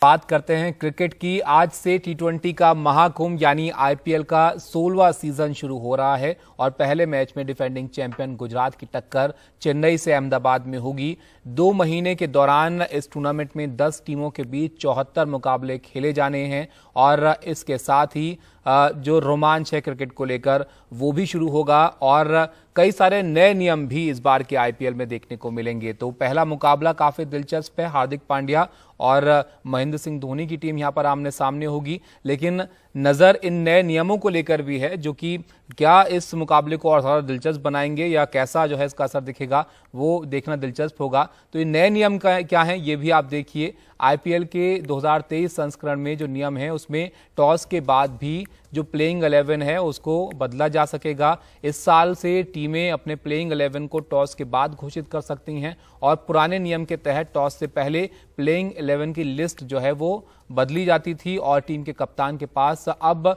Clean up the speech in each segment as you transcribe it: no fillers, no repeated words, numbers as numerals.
बात करते हैं क्रिकेट की। आज से टी20 का महाकुंभ यानी आईपीएल का 16वां सीजन शुरू हो रहा है और पहले मैच में डिफेंडिंग चैंपियन गुजरात की टक्कर चेन्नई से अहमदाबाद में होगी। 2 महीने के दौरान इस टूर्नामेंट में 10 टीमों के बीच 74 मुकाबले खेले जाने हैं और इसके साथ ही जो रोमांच है क्रिकेट को लेकर वो भी शुरू होगा और कई सारे नए नियम भी इस बार के आईपीएल में देखने को मिलेंगे। तो पहला मुकाबला काफी दिलचस्प है। हार्दिक पांड्या और महेंद्र सिंह धोनी की टीम यहां पर आमने सामने होगी, लेकिन नजर इन नए नियमों को लेकर भी है जो कि क्या इस मुकाबले को और ज्यादा दिलचस्प बनाएंगे या कैसा जो है इसका असर दिखेगा वो देखना दिलचस्प होगा। तो ये नए नियम क्या हैं ये भी आप देखिए। आईपीएल के 2023 संस्करण में जो नियम है उसमें टॉस के बाद भी जो प्लेइंग 11 है उसको बदला जा सकेगा। इस साल से टीमें अपने प्लेइंग 11 को टॉस के बाद घोषित कर सकती हैं और पुराने नियम के तहत टॉस से पहले प्लेइंग 11 की लिस्ट जो है वो बदली जाती थी और टीम के कप्तान के पास अब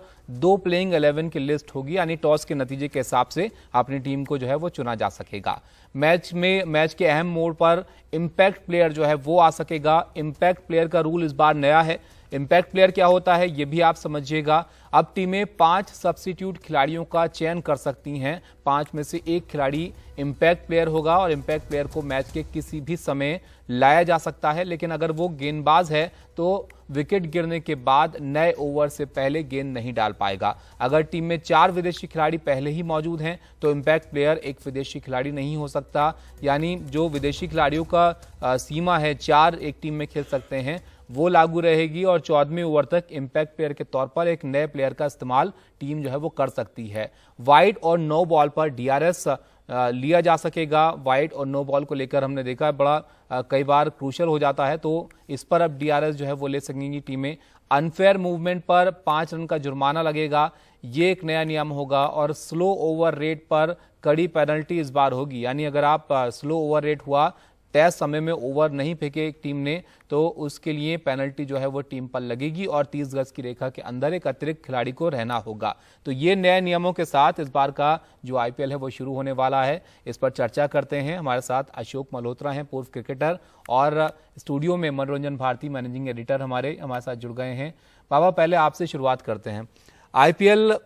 2 प्लेइंग 11 की लिस्ट होगी, यानी टॉस के नतीजे के हिसाब से अपनी टीम को जो है वो चुना जा सकेगा। मैच के अहम मोड़ पर इंपैक्ट प्लेयर जो है वो आ सकेगा। इंपैक्ट प्लेयर का रूल इस बार नया है। इंपैक्ट प्लेयर क्या होता है ये भी आप समझिएगा। अब टीमें 5 सब्स्टिट्यूट खिलाड़ियों का चयन कर सकती हैं। 5 में से एक खिलाड़ी इंपैक्ट प्लेयर होगा और इंपैक्ट प्लेयर को मैच के किसी भी समय लाया जा सकता है, लेकिन अगर वो गेंदबाज है तो विकेट गिरने के बाद नए ओवर से पहले गेंद नहीं डाल पाएगा। अगर टीम में 4 विदेशी खिलाड़ी पहले ही मौजूद हैं तो इंपैक्ट प्लेयर एक विदेशी खिलाड़ी नहीं हो सकता, यानी जो विदेशी खिलाड़ियों का सीमा है 4 एक टीम में खेल सकते हैं वो लागू रहेगी और 14वें ओवर तक इंपैक्ट प्लेयर के तौर पर एक नए प्लेयर का इस्तेमाल टीम जो है वो कर सकती है। वाइड और नो बॉल पर डीआरएस लिया जा सकेगा। वाइड और नो बॉल को लेकर हमने देखा है बड़ा कई बार क्रूशल हो जाता है, तो इस पर अब डीआरएस जो है वो ले सकेंगी टीमें। अनफेयर मूवमेंट पर 5 रन का जुर्माना लगेगा, ये एक नया नियम होगा और स्लो ओवर रेट पर कड़ी पेनल्टी इस बार होगी, यानी अगर आप स्लो ओवर रेट हुआ तय समय में ओवर नहीं फेंके एक टीम ने तो उसके लिए पेनल्टी जो है वो टीम पर लगेगी और 30 गज की रेखा के अंदर एक अतिरिक्त खिलाड़ी को रहना होगा। तो ये नए नियमों के साथ इस बार का जो आईपीएल है वो शुरू होने वाला है। इस पर चर्चा करते हैं, हमारे साथ अशोक मल्होत्रा हैं, पूर्व क्रिकेटर, और स्टूडियो में मनोरंजन भारती मैनेजिंग एडिटर हमारे साथ जुड़ गए हैं। बाबा, पहले आपसे शुरुआत करते हैं। आईपीएल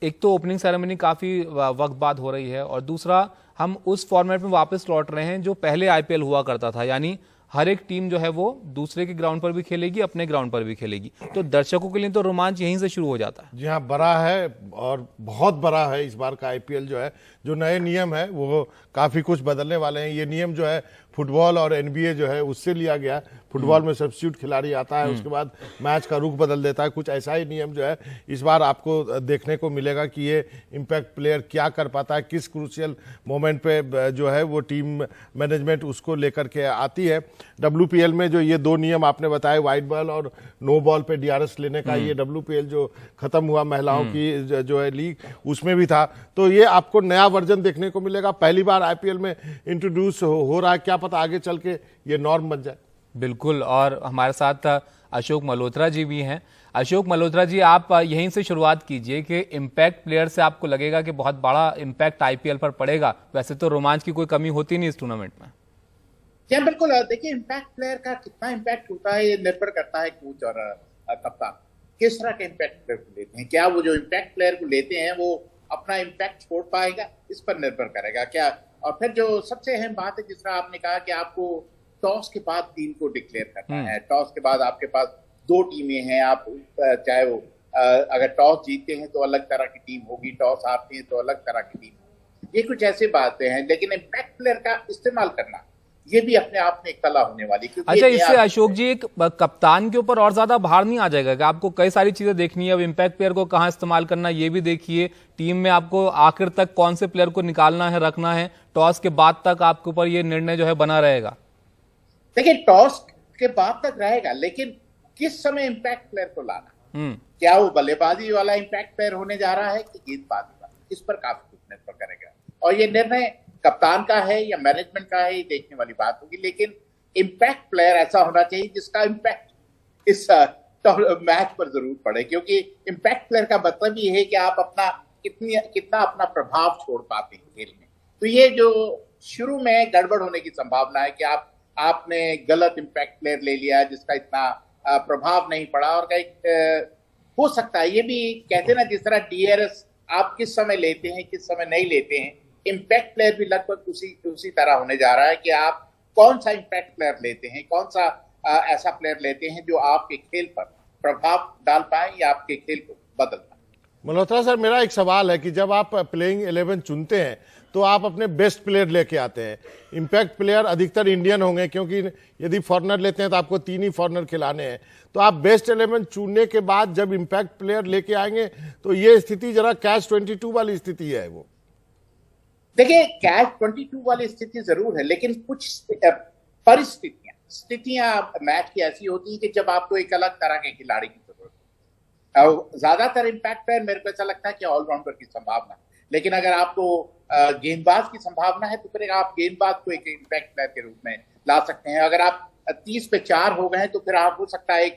एक तो ओपनिंग सेरेमनी काफी वक्त बाद हो रही है और दूसरा हम उस फॉर्मेट में वापस लौट रहे हैं जो पहले आईपीएल हुआ करता था, यानी हर एक टीम जो है वो दूसरे के ग्राउंड पर भी खेलेगी, अपने ग्राउंड पर भी खेलेगी। तो दर्शकों के लिए तो रोमांच यहीं से शुरू हो जाता है। जी हाँ, बड़ा है और बहुत बड़ा है इस बार का आईपीएल जो है। जो नए नियम है वो काफी कुछ बदलने वाले हैं। ये नियम जो है फुटबॉल और एनबीए जो है उससे लिया गया। फुटबॉल में सब्स्टिट्यूट खिलाड़ी आता है, उसके बाद मैच का रुख बदल देता है। कुछ ऐसा ही नियम जो है इस बार आपको देखने को मिलेगा कि ये इंपैक्ट प्लेयर क्या कर पाता है, किस क्रूशियल मोमेंट पे जो है वो टीम मैनेजमेंट उसको लेकर के आती है। डब्ल्यूपीएल में जो ये 2 नियम आपने बताए, वाइड बॉल और नो बॉल पे डीआरएस लेने का, ये डब्ल्यूपीएल जो खत्म हुआ महिलाओं की जो है लीग उसमें भी था। तो ये आपको नया वर्जन देखने को मिलेगा। पहली बार आईपीएल में इंट्रोड्यूस हो रहा है, क्या पता आगे चल के ये नॉर्म बन जाए। बिल्कुल, और हमारे साथ अशोक मल्होत्रा जी भी हैं। अशोक मल्होत्रा जी, आप यहीं से शुरुआत कीजिए कि इंपैक्ट प्लेयर से आपको लगेगा कि बहुत बड़ा इंपैक्ट आईपीएल पर पड़ेगा। वैसे तो रोमांच की कोई कमी होती नहीं इस टूर्नामेंट में। क्या बिल्कुल, देखिए इंपैक्ट प्लेयर का कितना इंपैक्ट होता है ये निर्भर करता है कोच और कप्तान किस तरह के इंपैक्ट प्लेयर को लेते हैं। क्या वो जो इंपैक्ट प्लेयर को लेते हैं वो अपना इंपैक्ट छोड़ पाएगा, इस पर निर्भर करेगा क्या। और फिर जो सबसे अहम बात है, जिस तरह आपने कहा कि आपको टॉस के बाद टीम को डिक्लेयर करना है। टॉस के बाद आपके पास 2 टीमें हैं, आप चाहे वो अगर टॉस जीतते हैं तो अलग तरह की टीम होगी, टॉस हारते हैं तो अलग तरह की टीम होगी। ये कुछ ऐसी बातें हैं, लेकिन इंपैक्ट प्लेयर का इस्तेमाल करना ये भी अपने आप में एक कला होने वाली। अच्छा, इससे अशोक जी एक कप्तान के ऊपर और ज्यादा भार नहीं आ जाएगा कि आपको कई सारी चीजें देखनी है। अब इंपैक्ट प्लेयर को कहां इस्तेमाल करना ये भी देखिए, टीम में आपको आखिर तक कौन से प्लेयर को निकालना है, रखना है, टॉस के बाद तक आपके ऊपर ये निर्णय जो है बना रहेगा। देखिए, टॉस के बाद तक रहेगा, लेकिन किस समय इंपैक्ट प्लेयर को लाना, क्या वो बल्लेबाजी वाला इंपैक्ट प्लेयर होने जा रहा है कि गेंदबाजी वाला, इस पर काफी कुछ निर्भर करेगा। और ये निर्णय कप्तान का है या मैनेजमेंट का है, ये देखने वाली बात होगी। लेकिन इंपैक्ट प्लेयर ऐसा होना चाहिए जिसका इंपैक्ट इस मैच पर जरूर पड़े, क्योंकि इंपैक्ट प्लेयर का मतलब ये है कि आप अपना कितना अपना प्रभाव छोड़ पाते हैं खेल में। तो ये जो शुरू में गड़बड़ होने की संभावना है कि आपने गलत इंपैक्ट प्लेयर ले लिया जिसका इतना प्रभाव नहीं पड़ा। और कहीं हो सकता है ये भी कहते ना, जिस तरह डीआरएस आप किस समय लेते हैं किस समय नहीं लेते हैं, इम्पैक्ट प्लेयर भी लगभग उसी तरह होने जा रहा है कि आप कौन सा इम्पैक्ट प्लेयर लेते हैं, कौन सा ऐसा प्लेयर लेते हैं जो आपके खेल पर प्रभाव डाल पाए या आपके खेल को बदल पाए। मल्होत्रा सर, मेरा एक सवाल है कि जब आप प्लेइंग 11 चुनते हैं तो आप अपने बेस्ट प्लेयर लेके आते हैं। इम्पैक्ट प्लेयर अधिकतर इंडियन होंगे, क्योंकि यदि फॉरनर लेते हैं तो आपको 3 ही फॉरनर खिलाने हैं। तो आप बेस्ट 11 चुनने के बाद जब इम्पैक्ट प्लेयर लेके आएंगे तो ये स्थिति जरा कैच 22 वाली स्थिति है। वो देखिए, कैच 22 वाली स्थिति जरूर है, लेकिन कुछ स्थितियां मैच की ऐसी होती है कि जब आपको एक अलग तरह के खिलाड़ी की जरूरत है। ज्यादातर इम्पैक्ट प्लेयर मेरे को ऐसा लगता है कि ऑलराउंडर की संभावना, लेकिन अगर आपको गेंदबाज की संभावना है तो फिर आप गेंदबाज को एक इम्पैक्ट प्लेयर के रूप में ला सकते हैं। अगर आप 30 पे 4 हो गए हैं तो फिर आप हो सकता है एक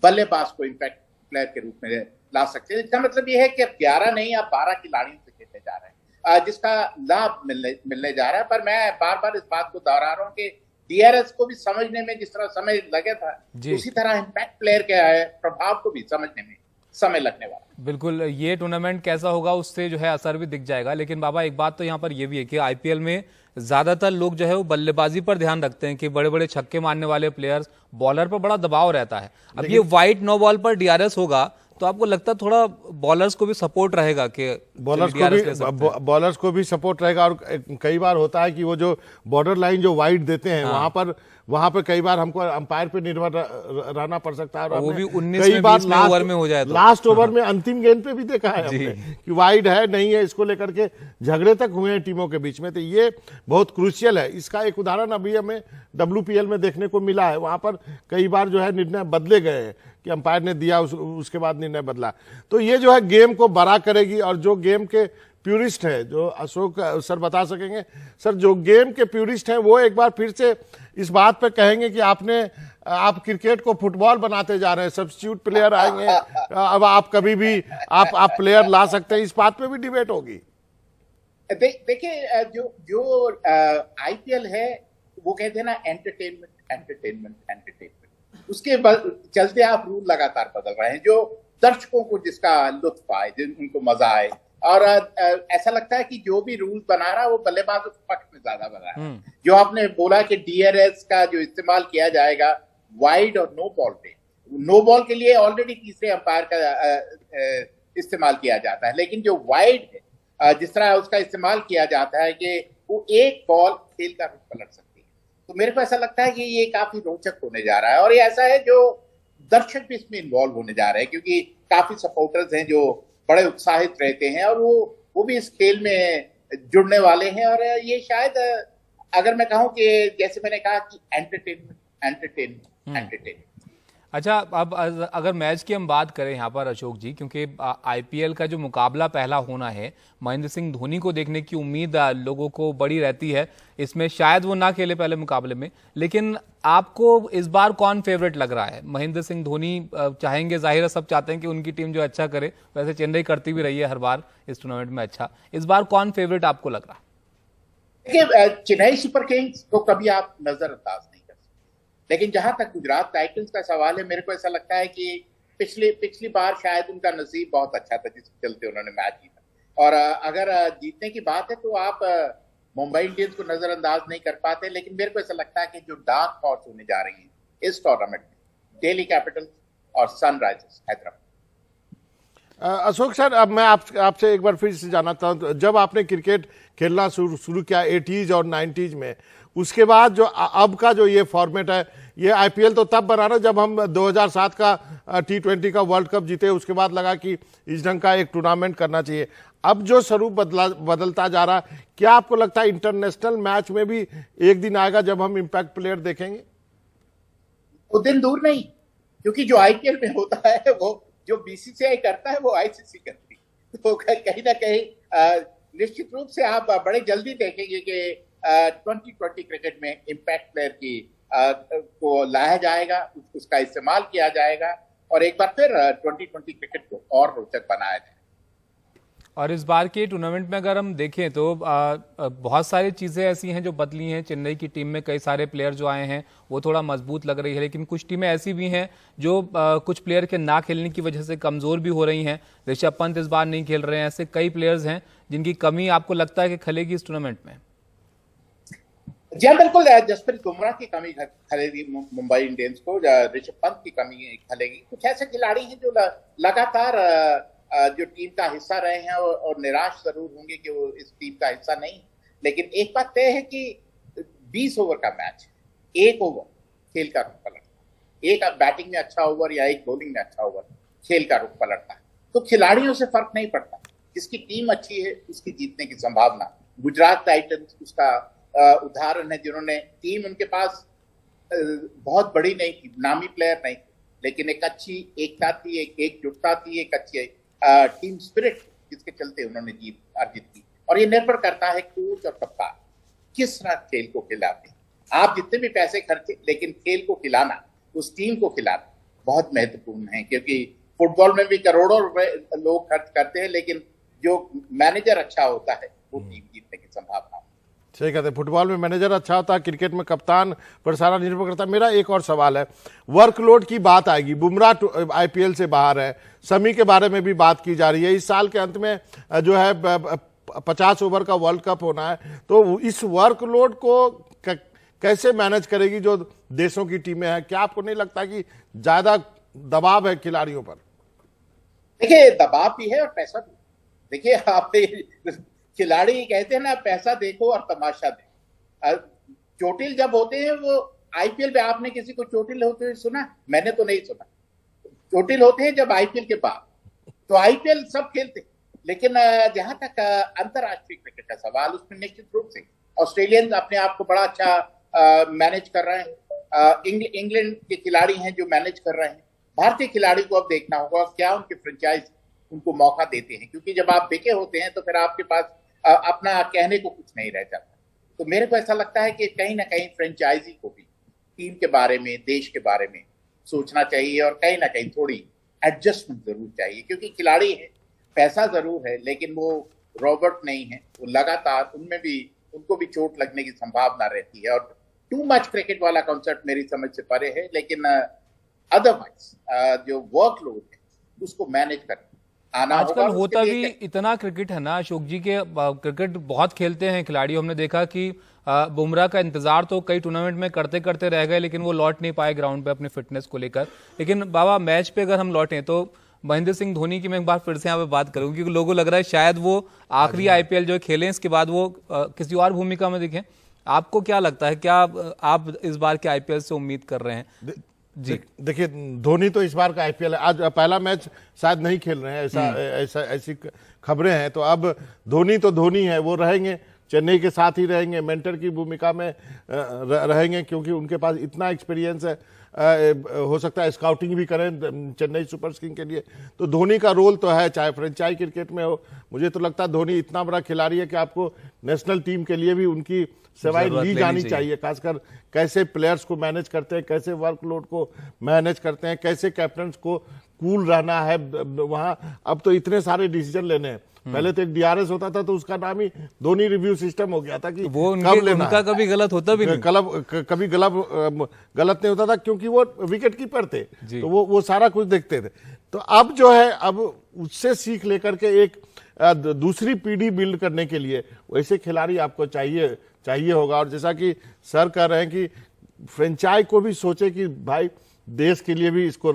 बल्लेबाज को इम्पैक्ट प्लेयर के रूप में ला सकते हैं। इसका मतलब ये है कि अब 11 नहीं, आप 12 खिलाड़ियों से खेलने जा रहे हैं, जिसका लाभ मिलने जा रहा है। पर मैं बार बार इस बात को दोहरा रहा हूँ कि डीआरएस को भी समझने में जिस तरह समय लगे था, उसी तरह इम्पैक्ट प्लेयर के प्रभाव को भी समझने में समय लगने वाला। बिल्कुल, ये टूर्नामेंट कैसा होगा उससे जो है असर भी दिख जाएगा। लेकिन बाबा, एक बात तो यहाँ पर ये भी है कि आईपीएल में ज्यादातर लोग जो है वो बल्लेबाजी पर ध्यान रखते हैं कि बड़े बड़े छक्के मारने वाले प्लेयर्स, बॉलर पर बड़ा दबाव रहता है। अब ये वाइड नो बॉल पर डीआरएस होगा तो आपको लगता है थोड़ा बॉलर्स को भी सपोर्ट रहेगा कि बॉलर्स को भी सपोर्ट रहेगा। और कई बार होता है कि वो जो बॉर्डर लाइन जो वाइड देते हैं, वहां पर कई बार हमको अंपायर पे निर्भर रहना पड़ सकता है। और वो भी 19 ओवर में हो जाए तो लास्ट ओवर में अंतिम गेंद पे भी देखा है हमने कि वाइड है नहीं है, इसको लेकर के झगड़े तक हुए हैं टीमों के बीच में। तो ये बहुत क्रूशियल है। इसका एक उदाहरण अभी हमें WPL में देखने को मिला है। वहां पर कई बार जो है निर्णय बदले गए हैं कि अंपायर ने दिया, उसके बाद निर्णय बदला। तो ये जो है गेम को बड़ा करेगी। और जो गेम के प्यूरिस्ट है, जो अशोक सर बता सकेंगे सर, जो गेम के प्यूरिस्ट हैं वो एक बार फिर से इस बात पे कहेंगे कि आप क्रिकेट को फुटबॉल बनाते जा रहे हैं, सब्स्टिट्यूट प्लेयर आएंगे, अब आप कभी भी आप प्लेयर ला सकते हैं। इस बात पे भी डिबेट होगी। देखिए, जो आईपीएल है वो कहते हैं ना, एंटरटेनमेंट, उसके चलते आप रूल लगातार बदल रहे हैं, जो दर्शकों को जिसका लुत्फ आए, उनको मजा आए। और ऐसा लगता है कि जो भी रूल बना रहा है वो बल्लेबाजों के पक्ष में ज्यादा बना है। जो आपने बोला कि डीआरएस का जो इस्तेमाल किया जाएगा वाइड और नो बॉल पे, नो बॉल के लिए ऑलरेडी तीसरे अंपायर का इस्तेमाल किया जाता है, लेकिन जो वाइड है, जिस तरह उसका इस्तेमाल किया जाता है कि वो एक बॉल खेल का रुख पलट सकती है। तो मेरे को ऐसा लगता है कि ये काफी रोचक होने जा रहा है। और ये ऐसा है जो दर्शक भी इसमें इन्वॉल्व होने जा रहे हैं, क्योंकि काफी सपोर्टर्स हैं जो बड़े उत्साहित रहते हैं और वो भी इस खेल में जुड़ने वाले हैं। और ये शायद, अगर मैं कहूं कि जैसे मैंने कहा कि एंटरटेनमेंट। अच्छा, अब अगर मैच की हम बात करें यहाँ पर अशोक जी, क्योंकि आईपीएल का जो मुकाबला पहला होना है, महेंद्र सिंह धोनी को देखने की उम्मीद लोगों को बड़ी रहती है। इसमें शायद वो ना खेले पहले मुकाबले में, लेकिन आपको इस बार कौन फेवरेट लग रहा है? महेंद्र सिंह धोनी चाहेंगे, जाहिर है सब चाहते हैं कि उनकी टीम जो अच्छा करे, वैसे चेन्नई करती भी रही है हर बार इस टूर्नामेंट में अच्छा। इस बार कौन फेवरेट आपको लग रहा है? देखिए, चेन्नई सुपर किंग्स को कभी आप नजरअंदाज नहीं कर सकते, लेकिन जहां तक गुजरात टाइटंस का सवाल है, मेरे को ऐसा लगता है कि पिछली बार शायद उनका नसीब बहुत अच्छा था जिसके चलते उन्होंने मैच जीता। और अगर जीतने की बात है तो आप मुंबई इंडियंस को नजरअंदाज नहीं कर पाते। लेकिन मेरे को ऐसा लगता है कि जो डार्क हॉर्स होने जा रही है इस टूर्नामेंट में, दिल्ली कैपिटल्स और सनराइजर्स हैदराबाद। अशोक सर, अब मैं आपसे एक बार फिर से जानना चाहता हूँ, जब आपने क्रिकेट खेलना शुरू किया 80s और 90s में, उसके बाद जो अब का जो ये फॉर्मेट है, ये आईपीएल तो तब बना रहा जब हम 2007 का T20 का वर्ल्ड कप जीते, उसके बाद लगा कि इस ढंग का एक टूर्नामेंट करना चाहिए। अब जो स्वरूप बदलता जा रहा, क्या आपको लगता है इंटरनेशनल मैच में भी एक दिन आएगा जब हम इम्पैक्ट प्लेयर देखेंगे? वो दिन दूर नहीं, क्योंकि जो आईपीएल में होता है वो जो बीसीसीआई करता है वो आईसीसी करती है। तो कहीं ना कहीं निश्चित रूप से आप बड़े जल्दी देखेंगे कि 2020 क्रिकेट में इम्पैक्ट प्लेयर की को लाया जाएगा, उसका इस्तेमाल किया जाएगा और एक बार फिर 2020 क्रिकेट को और रोचक बनाया जाएगा। और इस बार के टूर्नामेंट में अगर हम देखें तो बहुत सारी चीज़ें ऐसी हैं जो बदली हैं। चेन्नई की टीम में कई सारे प्लेयर जो आए हैं वो थोड़ा मजबूत लग रही है, लेकिन कुछ टीमें ऐसी भी हैं जो कुछ प्लेयर के ना खेलने की वजह से कमज़ोर भी हो रही हैं। ऋषभ पंत इस बार नहीं खेल रहे हैं। ऐसे कई प्लेयर्स हैं जिनकी कमी आपको लगता है कि खलेगी इस टूर्नामेंट में। जी हाँ, बिल्कुल। जसप्रीत बुमराह की कमी खलेगी मुंबई इंडियंस को, ऋषभ पंत की कमी खलेगी। कुछ ऐसे खिलाड़ी हैं जो लगातार जो टीम का हिस्सा रहे हैं और निराश जरूर होंगे कि वो इस टीम का हिस्सा नहीं। लेकिन एक बात तय है कि 20 ओवर का मैच, एक ओवर खेल का रुख पलटता है। एक बैटिंग में अच्छा ओवर या एक बॉलिंग में अच्छा ओवर खेल का रुख पलटता है। तो खिलाड़ियों से फर्क नहीं पड़ता, जिसकी टीम अच्छी है उसकी जीतने की संभावना। गुजरात टाइटंस उसका उदाहरण है, जिन्होंने टीम उनके पास बहुत बड़ी नहीं थी, नामी प्लेयर नहीं थे, लेकिन एक अच्छी एकता थी, एक एकजुटता थी, एक अच्छी टीम स्पिरिट, जिसके चलते उन्होंने जीत अर्जित की। और ये निर्भर करता है कोच और कप्तान किस तरह खेल को खिलाते हैं। आप जितने भी पैसे खर्चे, लेकिन खेल को खिलाना, उस टीम को खिलाना बहुत महत्वपूर्ण है। क्योंकि फुटबॉल में भी करोड़ों रुपए लोग खर्च करते हैं, लेकिन जो मैनेजर अच्छा होता है वो टीम जीतने की संभावना। सही कहते हैं, फुटबॉल में मैनेजर अच्छा होता है, क्रिकेट में कप्तान पर सारा निर्भर करता है। मेरा एक और सवाल है, वर्कलोड की बात आएगी। बुमराह आईपीएल से बाहर है, शमी के बारे में भी बात की जा रही है। इस साल के अंत में जो है 50 ओवर का वर्ल्ड कप होना है, तो इस वर्कलोड को कैसे मैनेज करेगी जो देशों की टीमें हैं? क्या आपको नहीं लगता कि ज्यादा दबाव है खिलाड़ियों पर? देखिए, दबाव भी है और पैसा भी। देखिए, आप खिलाड़ी कहते हैं ना, पैसा देखो और तमाशा देखो। चोटिल जब होते हैं वो आईपीएल में, आपने किसी को चोटिल होते हुए सुना? मैंने तो नहीं सुना। चोटिल होते हैं जब आईपीएल के बाद। तो आईपीएल सब खेलते हैं, लेकिन जहां तक अंतरराष्ट्रीय क्रिकेट का सवाल, उसमें निश्चित रूप से ऑस्ट्रेलियंस अपने आप को बड़ा अच्छा मैनेज कर रहे हैं। इंग्लैंड के खिलाड़ी हैं जो मैनेज कर रहे हैं। भारतीय खिलाड़ी को अब देखना होगा क्या उनके फ्रेंचाइज उनको मौका देते हैं, क्योंकि जब आप बिके होते हैं तो फिर आपके पास अपना कहने को कुछ नहीं रह जाता। तो मेरे को ऐसा लगता है कि कहीं ना कहीं फ्रेंचाइजी को भी टीम के बारे में, देश के बारे में सोचना चाहिए और कहीं ना कहीं थोड़ी एडजस्टमेंट जरूर चाहिए। क्योंकि खिलाड़ी है, पैसा जरूर है, लेकिन वो रॉबर्ट नहीं है। वो लगातार उनमें भी, उनको भी चोट लगने की संभावना रहती है। और टू मच क्रिकेट वाला कॉन्सेप्ट मेरी समझ से परे है। लेकिन अदरवाइज जो वर्कलोड है उसको मैनेज करना आना होगा। आजकल होता भी इतना क्रिकेट है ना अशोक जी के, क्रिकेट बहुत खेलते हैं खिलाड़ी। हमने देखा कि बुमराह का इंतजार तो कई टूर्नामेंट में करते करते रह गए, लेकिन वो लौट नहीं पाए ग्राउंड पे अपने फिटनेस को लेकर। लेकिन बाबा, मैच पे अगर हम लौटें तो महेंद्र सिंह धोनी की मैं एक बार फिर से यहाँ पे बात करूँ, क्योंकि लोगों को लग रहा है शायद वो आखिरी आईपीएल जो खेलें, इसके बाद वो किसी और भूमिका में दिखें। आपको क्या लगता है, क्या आप इस बार के आईपीएल से उम्मीद कर रहे हैं? जी देखिए, धोनी तो इस बार का आईपीएल है, आज पहला मैच शायद नहीं खेल रहे हैं, ऐसी खबरें हैं। तो अब धोनी तो धोनी है, वो रहेंगे, चेन्नई के साथ ही रहेंगे, मेंटर की भूमिका में रहेंगे, क्योंकि उनके पास इतना एक्सपीरियंस है। हो सकता है स्काउटिंग भी करें चेन्नई सुपर किंग्स के लिए। तो धोनी का रोल तो है, चाहे फ्रेंचाइज क्रिकेट में हो। मुझे तो लगता है धोनी इतना बड़ा खिलाड़ी है कि आपको नेशनल टीम के लिए भी उनकी सेवाएं ली जानी चाहिए। खासकर कैसे प्लेयर्स को मैनेज करते हैं, कैसे वर्कलोड को मैनेज करते हैं, कैसे कैप्टन को कूल रहना है वहां। अब तो इतने सारे डिसीजन लेने हैं। पहले तो एक डीआरएस होता था, तो उसका नाम ही धोनी रिव्यू सिस्टम हो गया था कि वो कब लेना उनका कभी गलत होता भी नहीं, कभी गलत नहीं होता था, क्योंकि वो विकेट कीपर थे, तो वो सारा कुछ देखते थे। तो अब जो है, अब उससे सीख लेकर के एक दूसरी पीढ़ी बिल्ड करने के लिए वैसे खिलाड़ी आपको चाहिए होगा। और जैसा कि सर कह रहे हैं कि फ्रेंचाइज को भी सोचे कि भाई देश के लिए भी इसको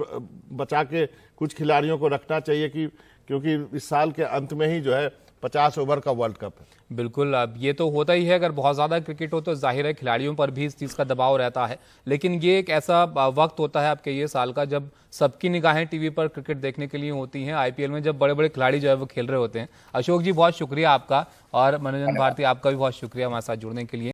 बचा के कुछ खिलाड़ियों को रखना चाहिए, कि क्योंकि इस साल के अंत में ही जो है 50 ओवर का वर्ल्ड कप है। बिल्कुल, अब ये तो होता ही है। अगर बहुत ज़्यादा क्रिकेट हो तो जाहिर है खिलाड़ियों पर भी इस चीज़ का दबाव रहता है। लेकिन ये एक ऐसा वक्त होता है आपके ये साल का जब सबकी निगाहें टीवी पर क्रिकेट देखने के लिए होती हैं, आईपीएल में जब बड़े बड़े खिलाड़ी जो है वो खेल रहे होते हैं। अशोक जी, बहुत शुक्रिया आपका, और मनोरंजन भारती आपका भी बहुत शुक्रिया हमारे साथ जुड़ने के लिए।